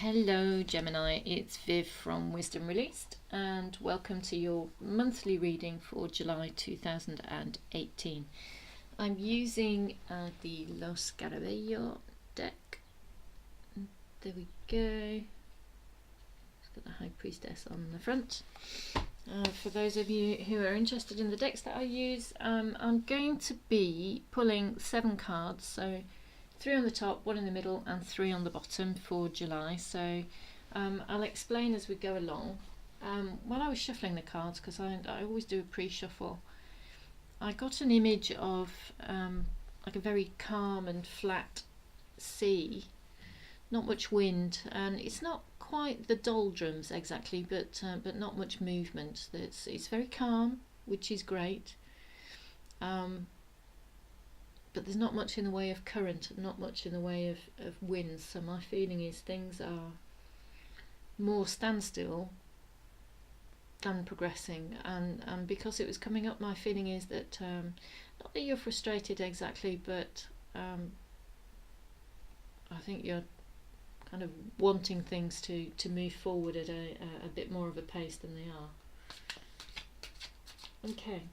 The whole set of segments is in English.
Hello Gemini, it's Viv from Wisdom Released and welcome to your monthly reading for July 2018. I'm using the Los Garabello deck. There we go. It's got the High Priestess on the front. For those of you who are interested in the decks that I use, I'm going to be pulling 7 cards, so 3 on the top, 1 in the middle and 3 on the bottom for July. So I'll explain as we go along. While I was shuffling the cards, because I always do a pre-shuffle, I got an image of like a very calm and flat sea, not much wind, and it's not quite the doldrums exactly, but not much movement. It's very calm, which is great. But there's not much in the way of current, not much in the way of wind. So my feeling is things are more standstill than progressing. And because it was coming up, my feeling is that, not that you're frustrated exactly, but I think you're kind of wanting things to move forward at a bit more of a pace than they are. Okay.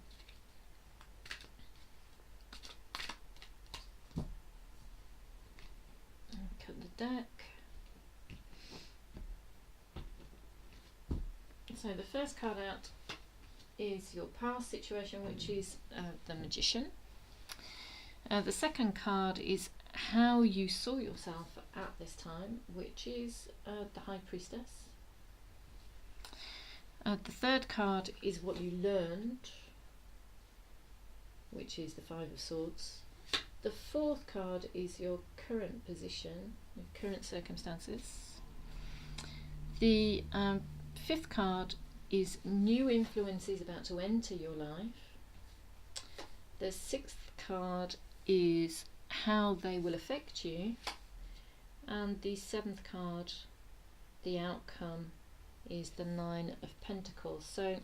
Deck. So the first card out is your past situation, which is the Magician. The second card is how you saw yourself at this time, which is the High Priestess. The third card is what you learned, which is the Five of Swords. The fourth card is your current position, your current circumstances. The fifth card is new influences about to enter your life. The sixth card is how they will affect you. And the seventh card, the outcome, is the Nine of Pentacles. So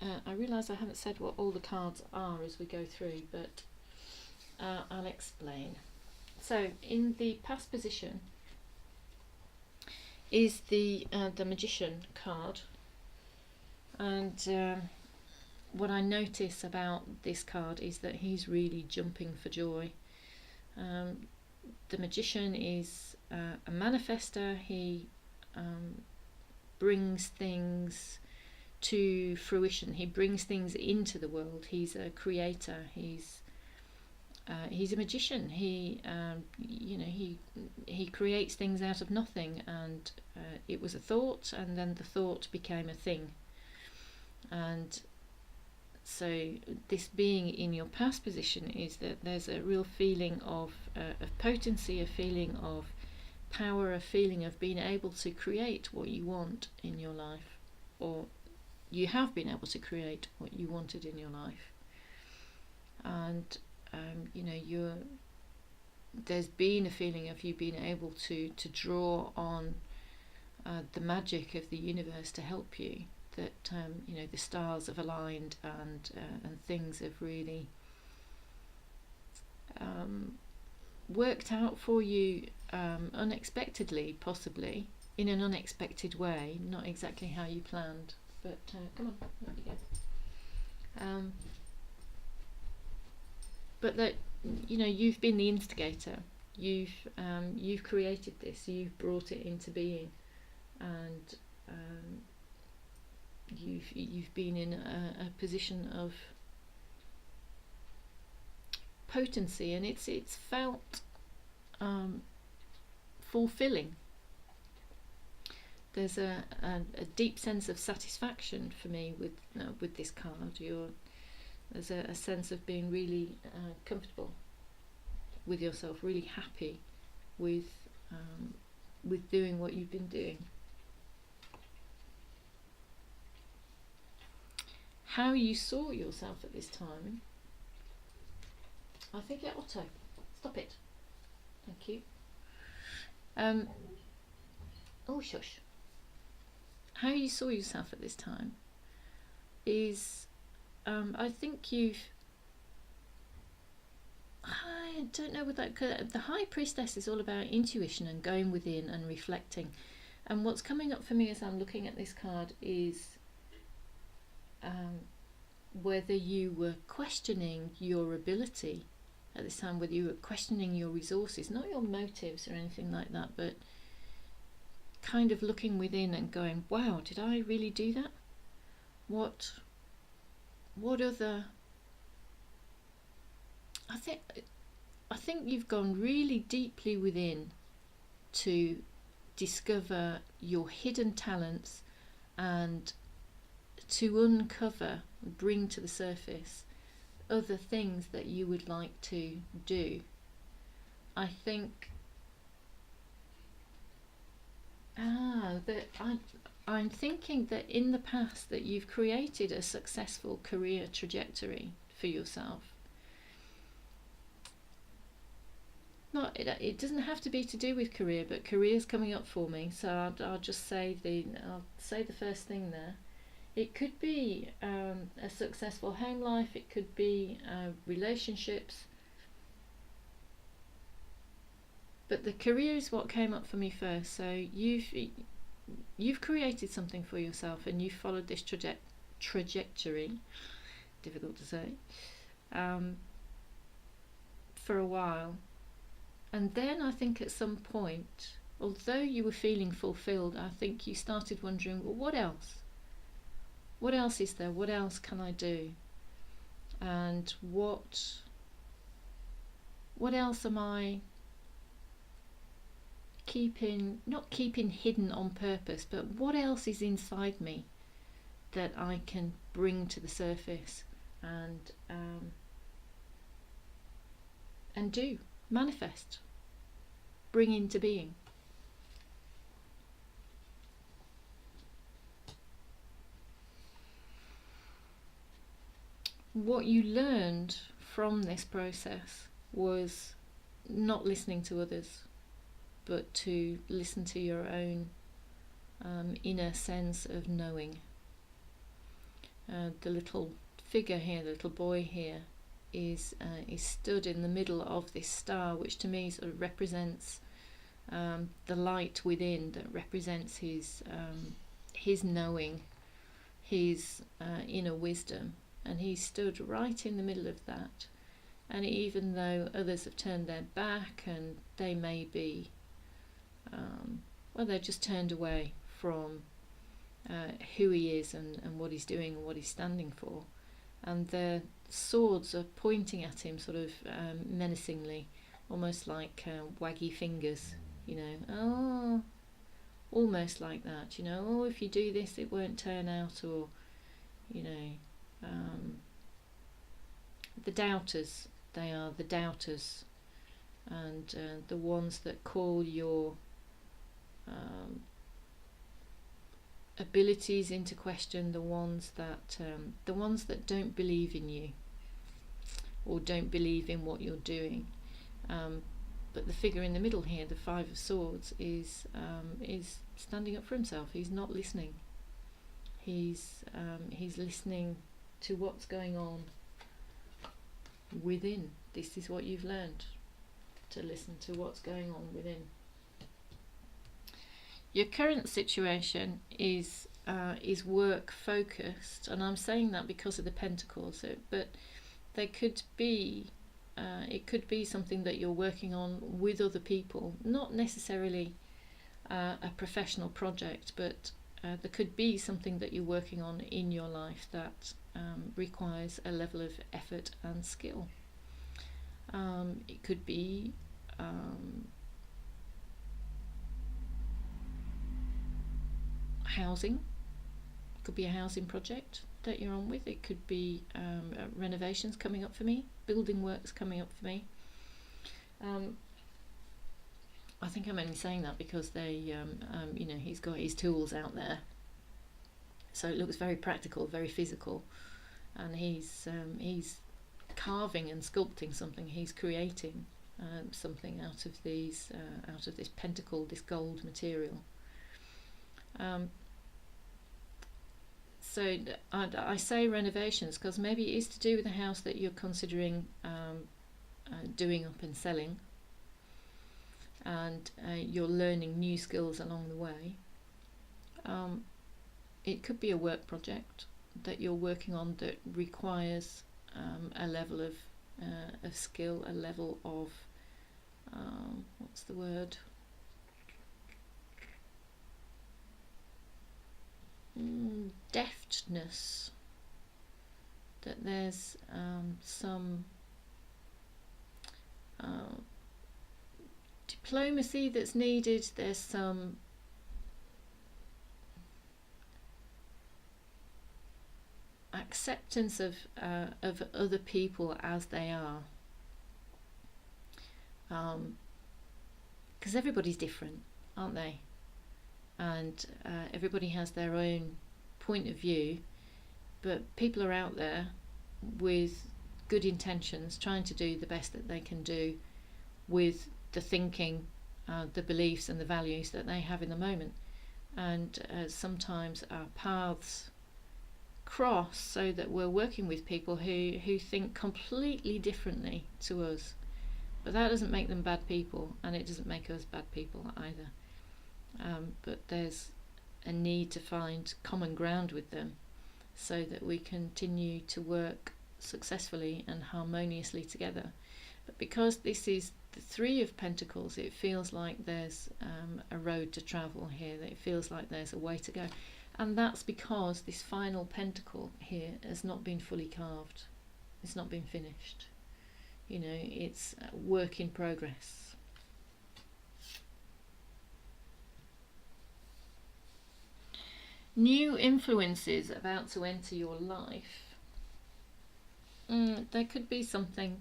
I realise I haven't said what all the cards are as we go through, but I'll explain. So in the past position is the Magician card, and what I notice about this card is that he's really jumping for joy. The Magician is a manifester. He brings things to fruition. He brings things into the world. He's a creator. He's a magician. He creates things out of nothing, and it was a thought, and then the thought became a thing. And so this being in your past position is that there's a real feeling of potency, a feeling of power, a feeling of being able to create what you want in your life, or you have been able to create what you wanted in your life. And there's been a feeling of you being able to draw on the magic of the universe to help you. That the stars have aligned, and things have really worked out for you unexpectedly, possibly in an unexpected way, not exactly how you planned. But come on, there you go. But that you've been the instigator. You've created this. You've brought it into being, and you've been in a position of potency, and it's felt fulfilling. There's a deep sense of satisfaction for me with this card. There's a sense of being really comfortable with yourself, really happy with doing what you've been doing. How you saw yourself at this time. I think Otto, stop it. Thank you. Oh shush. How you saw yourself at this time is I think don't know what that, 'cause the High Priestess is all about intuition and going within and reflecting. And what's coming up for me as I'm looking at this card is whether you were questioning your ability at this time, whether you were questioning your resources, not your motives or anything like that, but kind of looking within and going, wow, did I really do that? What other... I think you've gone really deeply within to discover your hidden talents and to uncover, bring to the surface other things that you would like to do. I think I'm thinking that in the past that you've created a successful career trajectory for yourself. It doesn't have to be to do with career, but career's coming up for me, so I'll just say the first thing there. It could be a successful home life. It could be relationships. But the career is what came up for me first. So you've created something for yourself, and you've followed this trajectory. Difficult to say. For a while, and then I think at some point, although you were feeling fulfilled, I think you started wondering, well, what else? What else is there? What else can I do? And what else am I not keeping hidden on purpose, but what else is inside me that I can bring to the surface and do, manifest, bring into being? What you learned from this process was not listening to others, but to listen to your own inner sense of knowing. The little figure here, the little boy here, is stood in the middle of this star, which to me sort of represents the light within, that represents his knowing, his inner wisdom. And he stood right in the middle of that. And even though others have turned their back and they may be, they're just turned away from who he is and what he's doing and what he's standing for. And their swords are pointing at him sort of menacingly, almost like waggy fingers, almost like that, if you do this it won't turn out, or, the doubters, they are the doubters, and the ones that call your abilities into question, the ones that don't believe in you or don't believe in what you're doing. But the figure in the middle here, the Five of Swords, is standing up for himself. He's not listening. He's listening to what's going on within. This is what you've learned, to listen to what's going on within. Your current situation is work focused, and I'm saying that because of the Pentacles. But they could be it could be something that you're working on with other people, not necessarily a professional project, but there could be something that you're working on in your life that requires a level of effort and skill. It could be housing. It could be a housing project that you're on with. It could be renovations coming up for me, building works coming up for me. I think I'm only saying that because they, he's got his tools out there, so it looks very practical, very physical, and he's carving and sculpting something. He's creating something out of this pentacle, this gold material. So I say renovations because maybe it is to do with the house that you're considering doing up and selling, and you're learning new skills along the way. It could be a work project that you're working on that requires a level of skill, a level of what's the word? Deftness. That there's some diplomacy that's needed. There's some acceptance of other people as they are, because everybody's different, aren't they? And everybody has their own point of view, but people are out there with good intentions, trying to do the best that they can do with the thinking, the beliefs and the values that they have in the moment. And sometimes our paths cross so that we're working with people who think completely differently to us. But that doesn't make them bad people, and it doesn't make us bad people either. But there's a need to find common ground with them so that we continue to work successfully and harmoniously together. But because this is the Three of Pentacles, it feels like there's a road to travel here, that it feels like there's a way to go. And that's because this final pentacle here has not been fully carved. It's not been finished. You know, it's a work in progress. New influences about to enter your life. There could be something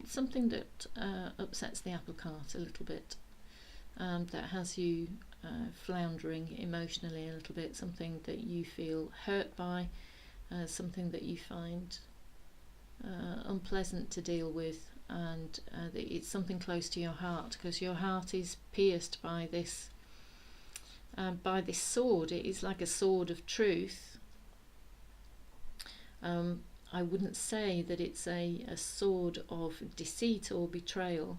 something that upsets the apple cart a little bit, that has you floundering emotionally a little bit, something that you feel hurt by, something that you find unpleasant to deal with, and it's something close to your heart, because your heart is pierced by this sword. It is like a sword of truth. I wouldn't say that it's a sword of deceit or betrayal,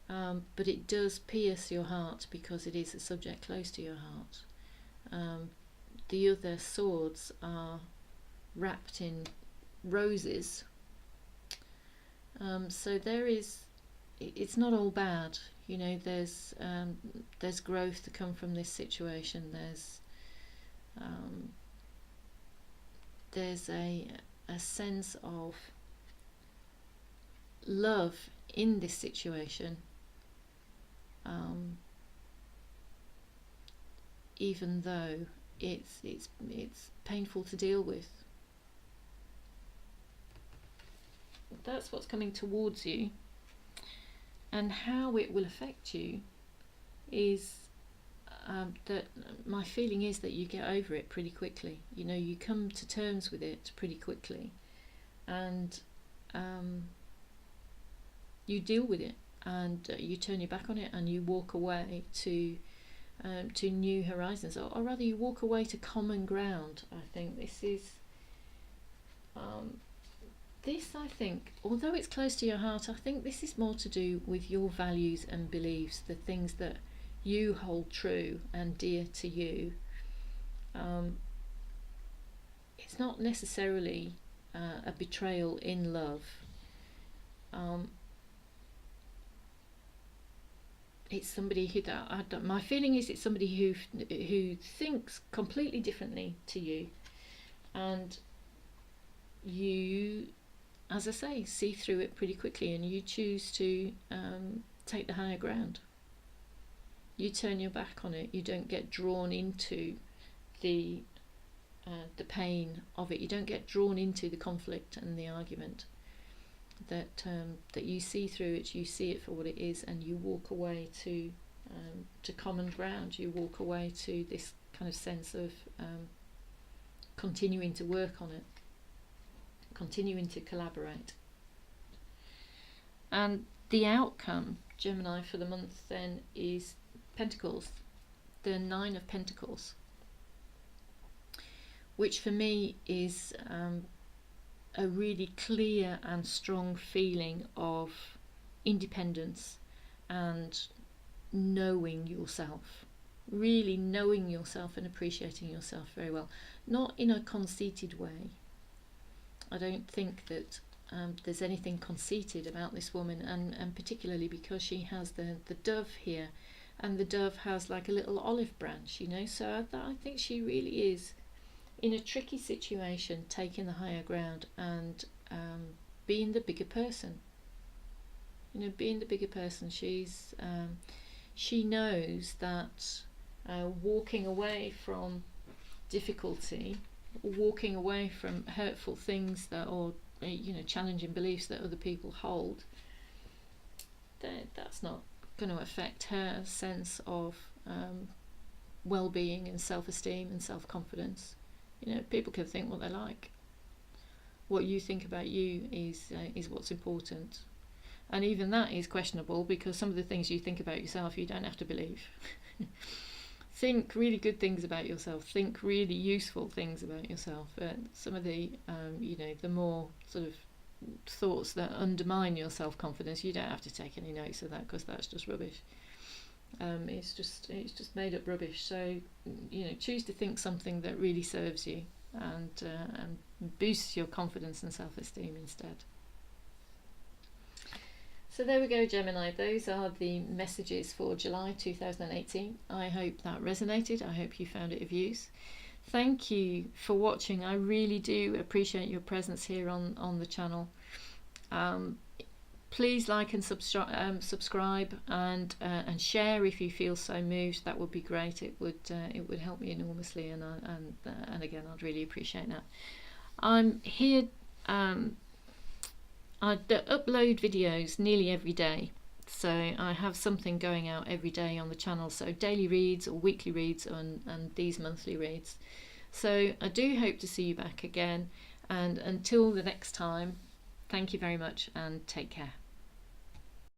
but it does pierce your heart because it is a subject close to your heart. The other swords are wrapped in roses, so it's not all bad. You know, there's growth to come from this situation. There's a sense of love in this situation, even though it's painful to deal with. That's what's coming towards you, and how it will affect you is that my feeling is that you get over it pretty quickly. You know, you come to terms with it pretty quickly, and you deal with it, and you turn your back on it, and you walk away to new horizons, or rather you walk away to common ground. I think this is I think, although it's close to your heart, I think this is more to do with your values and beliefs, the things that you hold true and dear to you. It's not necessarily a betrayal in love. It's somebody who, my feeling is it's somebody who thinks completely differently to you, and you, as I say, see through it pretty quickly, and you choose to take the higher ground. You turn your back on it. You don't get drawn into the pain of it. You don't get drawn into the conflict and the argument. That you see through it. You see it for what it is, and you walk away to common ground. You walk away to this kind of sense of continuing to work on it, continuing to collaborate. And the outcome, Gemini, for the month then is Pentacles. the Nine of Pentacles, which for me is a really clear and strong feeling of independence and knowing yourself, really knowing yourself and appreciating yourself very well, not in a conceited way. I don't think that there's anything conceited about this woman, and particularly because she has the dove here, and the dove has like a little olive branch, you know, so I think she really is in a tricky situation, taking the higher ground and being the bigger person. You know, being the bigger person. She knows that walking away from difficulty, walking away from hurtful things that, or you know, challenging beliefs that other people hold, that's not going to affect her sense of well-being and self-esteem and self-confidence. You know, people can think what they like. What you think about you is what's important, and even that is questionable, because some of the things you think about yourself you don't have to believe. Think really good things about yourself. Think really useful things about yourself. Some of the you know, the more sort of thoughts that undermine your self-confidence, you don't have to take any notes of that, because that's just rubbish. It's just made up rubbish. So, you know, choose to think something that really serves you and boosts your confidence and self-esteem instead. So there we go, Gemini. Those are the messages for July 2018. I hope that resonated. I hope you found it of use. Thank you for watching. I really do appreciate your presence here on the channel. Please like and subscribe and share if you feel so moved. That would be great. It would help me enormously, and again, I'd really appreciate that. I'm here. I upload videos nearly every day, so I have something going out every day on the channel. So daily reads or weekly reads and these monthly reads. So I do hope to see you back again. And until the next time, thank you very much and take care.